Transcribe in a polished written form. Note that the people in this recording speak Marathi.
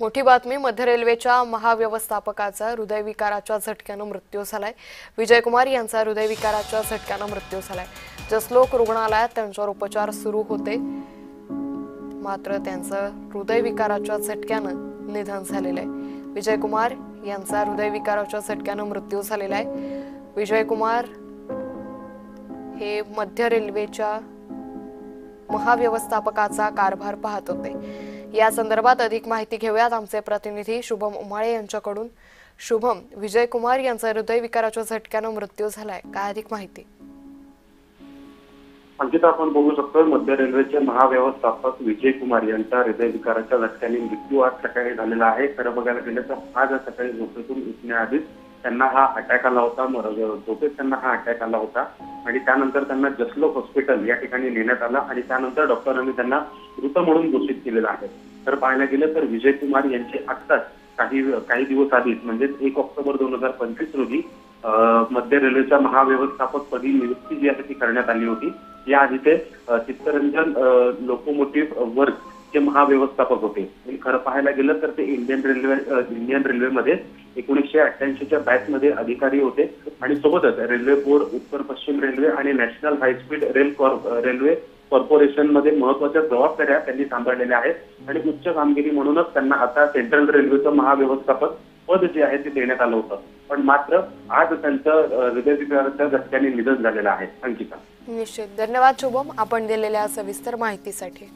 मोठी बातमी मध्य रेल्वेच्या महाव्यवस्थापकाचा हृदयविकाराच्या झटक्याने मृत्यू झालाय। विजयकुमार यांचा हृदयविकाराच्या झटक्याने मृत्यू झालाय। जसलोक रुग्णालयात त्यांच्यावर उपचार सुरू होते, मात्र त्यांचं हृदयविकाराच्या झटक्याने निधन झालेलं आहे। विजयकुमार यांचा हृदयविकाराच्या झटक्याने मृत्यू झालेला आहे। विजयकुमार हे मध्य रेल्वेच्या महाव्यवस्थापकाचा कारभार पाहत होते। या संदर्भात अधिक माहिती घेऊयात आमचे प्रतिनिधी शुभम उमाळे यांच्याकडून। शुभम, विजयकुमार यांचा हृदयविकाराच्या झटक्याने मृत्यू झालाय, काय अधिक माहिती? अंकिता, आपण बघू शकतो मध्य रेल्वेचे महाव्यवस्थापक विजयकुमार यांचा हृदयविकाराच्या झटक्याने मृत्यू आज सकाळी झालेला आहे। खरं बघायला गेलं तर आज सकाळी झोपेतून उठण्याआधीच त्यांना हा अटॅक आला होता। झोपेत त्यांना हा अटॅक आला होता आणि त्यानंतर त्यांना जसलोक हॉस्पिटल या ठिकाणी नेण्यात आलं आणि त्यानंतर डॉक्टरांनी त्यांना मृत म्हणून घोषित केलेलं आहे। तर पाहायला गेलं तर विजयकुमार यांचे आत्ताच काही दिवस आधीच म्हणजे 1 ऑक्टोबर 2025 रोजी मध्य रेल्वेच्या महाव्यवस्थापक पदी नियुक्ती जी आहे ती करण्यात आली होती। याआधी ते चित्तरंजन लोकोमोटिव्ह वर्क चे महाव्यवस्थापक होते। खरं पाहायला गेलं तर ते इंडियन रेल्वेमध्ये 1988च्या बॅच मध्ये अधिकारी होते आणि सोबतच रेल्वे बोर्ड, उत्तर पश्चिम रेल्वे आणि national high speed railway corporation मध्ये महत्त्वाच्या जबाबदाऱ्या त्यांनी सांभाळलेल्या आहेत आणि उच्च कामगिरी म्हणूनच त्यांना आता सेंट्रल रेल्वेचं महाव्यवस्थापक पद जे आहे ते देण्यात आलं होतं। पण मात्र आज त्यांचं हृदयविकाराच्या झटक्याने निधन झालेलं आहे। अंकिता, निश्चित धन्यवाद शुभम, आपण दिलेल्या सविस्तर माहितीसाठी।